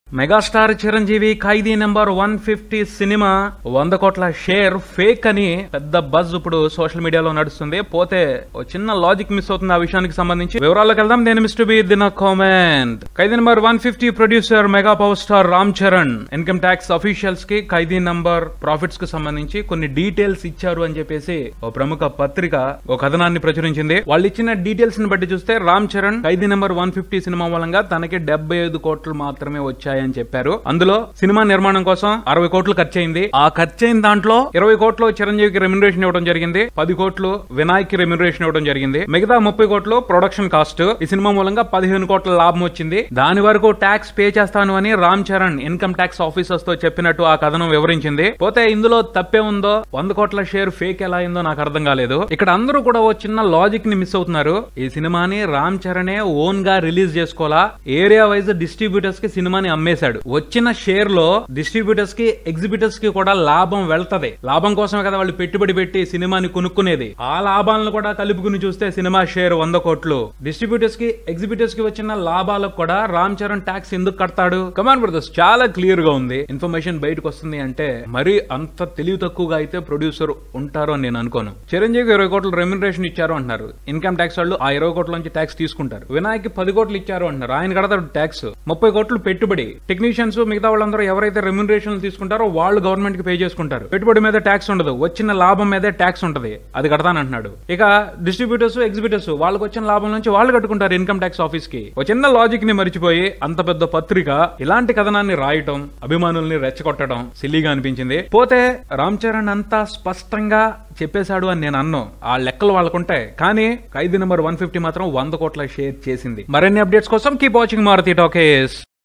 Megastar Chiranjeevi ఖైదీ number 150 cinema 100 కోట్ల share fake అని పెద్ద బజ్ ఇప్పుడు సోషల్ మీడియాలో నడుస్తుంది. పోతే ఓ చిన్న లాజిక్ మిస్ అవుతుంది ఆ విషయానికి సంబంధించి. వివరాల్లోకి వెళ్దాం. నేను మిస్టర్ బి దిన comment. Khaidi number 150 producer mega power star Ram Charan income tax officials కి ఖైదీ నంబర్ ప్రాఫిట్స్ కు సంబంధించి కొన్ని డీటెయిల్స్ ఇచ్చారు అని చెప్పేసి ఓ ప్రముఖ పత్రిక ఓ కథనాన్ని ప్రచురించింది. వాళ్ళు ఇచ్చిన డీటెయిల్స్ ని బట్టి చూస్తే రామ్ చరణ్ ఖైదీ నెంబర్ 150 సినిమా మూలంగా తనకి 75 కోట్లు మాత్రమే వచ్చాయి అని చెప్పారు. అందులో సినిమా నిర్మాణం కోసం 60 కోట్లు ఖర్చయింది. ఆ ఖర్చయిన దాంట్లో 20 కోట్లు చిరంజీవికి రెమ్యునరేషన్ ఇవ్వడం జరిగింది, 10 కోట్లు వినాయక్ కి రెమ్యునరేషన్ ఇవ్వడం జరిగింది, మిగతా 30 కోట్లు ప్రొడక్షన్ కాస్ట్. ఈ సినిమా మూలంగా 15 కోట్ల లాభం వచ్చింది. దాని వరకు ట్యాక్స్ పే చేస్తాను అని Ram Charan income tax officers తో చెప్పినట్టు ఆ కథనం వివరించింది. పోతే ఇందులో తప్పే ఉందో, 100 కోట్ల షేర్ ఫేక్ ఎలా అయిందో నాకు అర్థం కాలేదు. ఇక్కడ అందరూ కూడా ఓ చిన్న లాజిక్ ని మిస్ అవుతున్నారు. ఈ సినిమాని రామ్ చరణే ఓన్ గా రిలీజ్ చేసుకోవాలా, ఏరియా వైజ్ డిస్ట్రిబ్యూటర్స్ కి సినిమాని అమ్మేశాడు. వచ్చిన షేర్ లో డిస్ట్రిబ్యూటర్స్ కి ఎగ్జిబిటర్స్ కి కూడా లాభం వెళ్తది. లాభం కోసమే కదా వాళ్ళు పెట్టుబడి పెట్టి సినిమాని కొనుక్కునేది. ఆ లాభాలను కూడా కలుపుకుని చూస్తే సినిమా షేర్ 100 కోట్లు. డిస్ట్రిబ్యూటర్స్ కి ఎగ్జిబిటర్స్ కి వచ్చిన లాభాలకు కూడా రామ్ చరణ్ ట్యాక్స్ ఎందుకు కడతాడు? కమాన్ బ్రదర్స్, చాలా క్లియర్ గా ఉంది. ఇన్ఫర్మేషన్ బయటకు వస్తుంది అంటే మరి అంత తెలివి తక్కువగా అయితే ప్రొడ్యూసర్ ఉంటారు అని నేను అనుకోను. చిరంజీవికి 20 కోట్లు రెమ్యునరేషన్ ఇచ్చారు అంటున్నారు. ఇన్కమ్ ట్యాక్స్ వాళ్ళు ఆ 20 కోట్ల నుంచి ట్యాక్స్ తీసుకుంటారు. వినాయక్ 10 కోట్లు ఇచ్చారు అంటున్నారు. ఆయన కడతాడు ట్యాక్స్. 30 కోట్లు పెట్టుబడి. టెక్నీషియన్స్ మిగతా వాళ్ళందరూ ఎవరైతే రెమ్యునరేషన్ తీసుకుంటారో వాళ్ళు గవర్నమెంట్ కి పే చేసుకుంటారు. పెట్టుబడి మీద ట్యాక్స్ ఉండదు, వచ్చిన లాభం మీదే ట్యాక్స్ ఉంటది. అది కడతానంటున్నాడు. ఇక డిస్ట్రిబ్యూటర్స్ ఎగ్జిబిటర్స్ వాళ్ళకి వచ్చిన లాభం నుంచి వాళ్ళు కట్టుకుంటారు ఇన్కమ్ ట్యాక్స్ ఆఫీస్ కి. ఒక చిన్న లాజిక్ ని మర్చిపోయి అంత పెద్ద పత్రిక ఇలాంటి కథనాన్ని రాయటం, అభిమానుల్ని రెచ్చగొట్టడం సిల్లీగా అనిపించింది. పోతే రామ్ చరణ్ అంతా స్పష్టంగా చెప్పేశాడు అని నేను అన్నాను. ఆ లెక్కలు వాళ్ళకుంటాయి, కానీ ఖైదీ నెంబర్ 150 మాత్రం 100 కోట్ల షేర్ చేసింది. మరిన్ని అప్డేట్స్ కోసం కీప్ వాచింగ్ మారుతి టాకీస్.